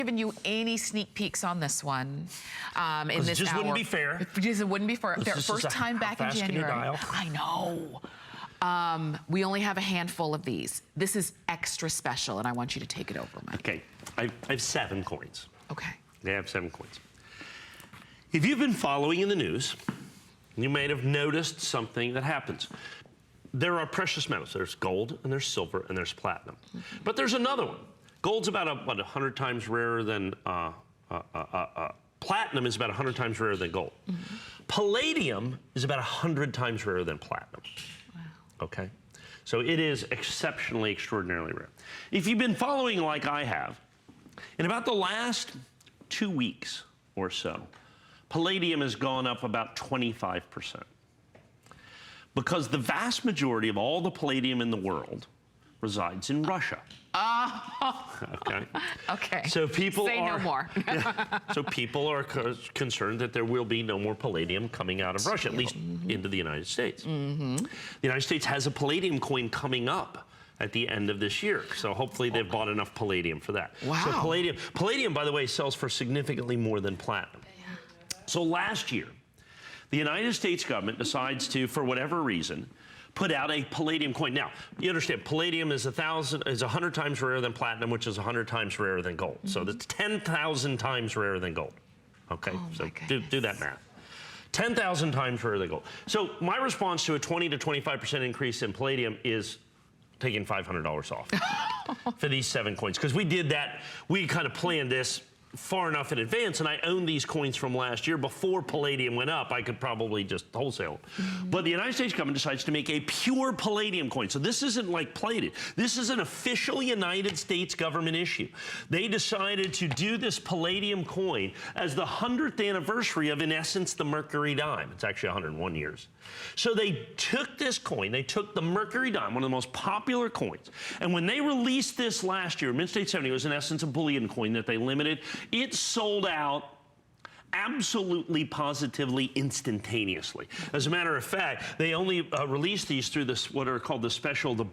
Giving you any sneak peeks on this one in this just hour. Wouldn't be fair. It just wouldn't be fair. First time back in January. I know. We only have a handful of these. This is extra special, and I want you to take it over, Mike. Okay, I have 7 coins. Okay. They have 7 coins. If you've been following in the news, you may have noticed something that happens. There are precious metals. There's gold, and there's silver, and there's platinum. But there's another one. Gold's about 100 times rarer than platinum is about 100 times rarer than gold. Palladium is about 100 times rarer than platinum. Wow. Okay? So it is exceptionally, extraordinarily rare. If you've been following like I have, in about the last 2 weeks or so, palladium has gone up about 25%. Because the vast majority of all the palladium in the world resides in Russia. Okay. Okay. So people Say no more. So people are concerned that there will be no more palladium coming out of Russia, at least into the United States. The United States has a palladium coin coming up at the end of this year. So hopefully they've bought enough palladium for that. Wow. So palladium, by the way, sells for significantly more than platinum. So last year, the United States government decides to, for whatever reason, put out a palladium coin. Now, you understand, palladium is 100 times rarer than platinum, which is 100 times rarer than gold. So that's 10,000 times rarer than gold. Okay, so do that math. 10,000 times rarer than gold. So my response to a 20 to 25% increase in palladium is taking $500 off for these 7 coins. Because we did that, we kind of planned this far enough in advance, and I owned these coins from last year. Before palladium went up, I could probably just wholesale them. But the United States government decides to make a pure palladium coin. So this isn't like plated. This is an official United States government issue. They decided to do this palladium coin as the 100th anniversary of, in essence, the Mercury dime. It's actually 101 years. So they took this coin, they took the Mercury dime, one of the most popular coins, and when they released this last year, Mint 70 was in essence a bullion coin that they limited. It sold out absolutely, positively, instantaneously. As a matter of fact, they only released these through this, what are called the special, the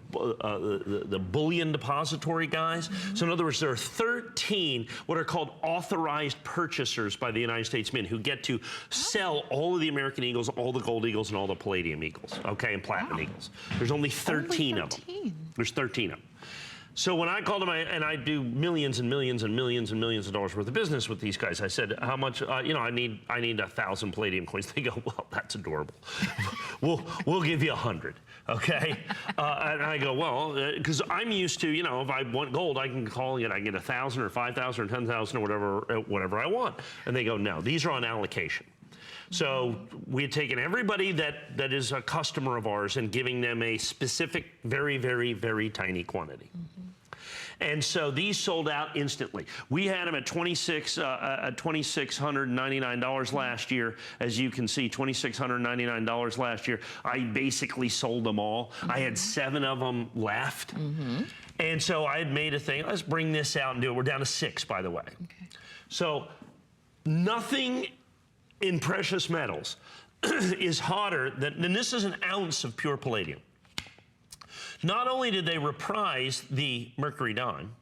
bullion depository guys. So in other words, there are 13 what are called authorized purchasers by the United States Mint who get to sell all of the American eagles, all the gold eagles, and all the palladium eagles, okay, and platinum eagles. There's only 13 of them. There's 13 of them. So when I called them, and I do millions and millions and millions and millions of dollars worth of business with these guys, I said, how much, you know, I need 1,000 palladium coins. They go, well, that's adorable. we'll give you 100, okay? And I go, well, because I'm used to, you know, if I want gold, I can call it, I get 1,000 or 5,000 or 10,000 or whatever I want. And they go, no, these are on allocation. So we had taken everybody that is a customer of ours and giving them a specific, very, very, very tiny quantity. And so these sold out instantly. We had them at $2,699 last year. As you can see, $2,699 last year. I basically sold them all. I had 7 of them left. And so I had made a thing, let's bring this out and do it. We're down to 6, by the way. So nothing in precious metals is hotter than this is an ounce of pure palladium. Not only did they reprise the Mercury dime,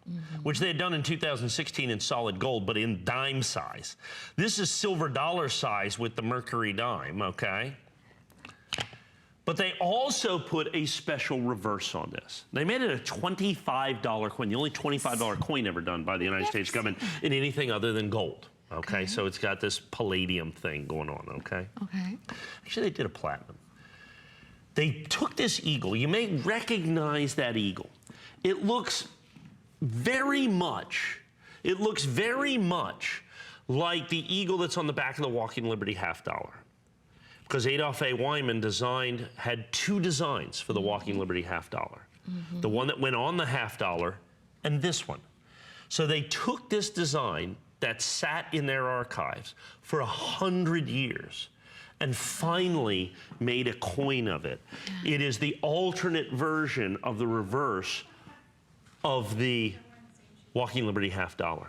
which they had done in 2016 in solid gold, but in dime size. This is silver dollar size with the Mercury dime, okay? But they also put a special reverse on this. They made it a $25 coin, the only $25 coin ever done by the United States government in anything other than gold. Okay, so it's got this palladium thing going on, okay? Actually, they did a platinum. They took this eagle. You may recognize that eagle. It looks very much like the eagle that's on the back of the Walking Liberty half dollar. Because Adolph A. Wyman had 2 designs for the Walking Liberty half dollar. The one that went on the half dollar and this one. So they took this design that sat in their archives for 100 years and finally made a coin of it. It is the alternate version of the reverse of the Walking Liberty half dollar.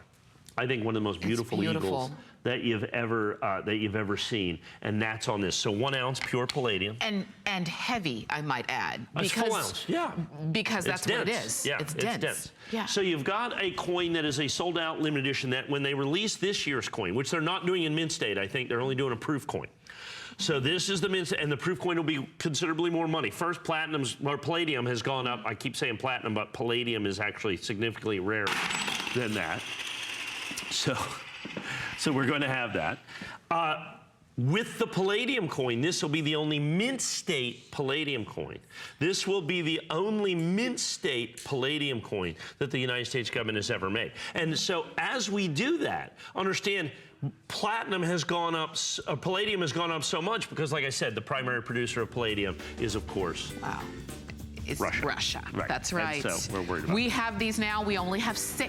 I think one of the most beautiful eagles that you've ever seen, and that's on this. So 1 ounce pure palladium, and heavy, I might add, because full ounce, yeah, because that's dense. what it is. Yeah, it's dense. Yeah. So you've got a coin that is a sold-out limited edition. That when they release this year's coin, which they're not doing in mint state, I think they're only doing a proof coin. So this is the mint, and the proof coin will be considerably more money. First, palladium has gone up. I keep saying platinum, but palladium is actually significantly rarer than that. So we're going to have that. With the palladium coin, this will be the only mint state palladium coin. This will be the only mint state palladium coin that the United States government has ever made. And so as we do that, understand platinum has gone up, palladium has gone up so much because, like I said, the primary producer of palladium is, of course, it's Russia. Russia. Right. That's right. And so we're worried about we have these now. We only have 6.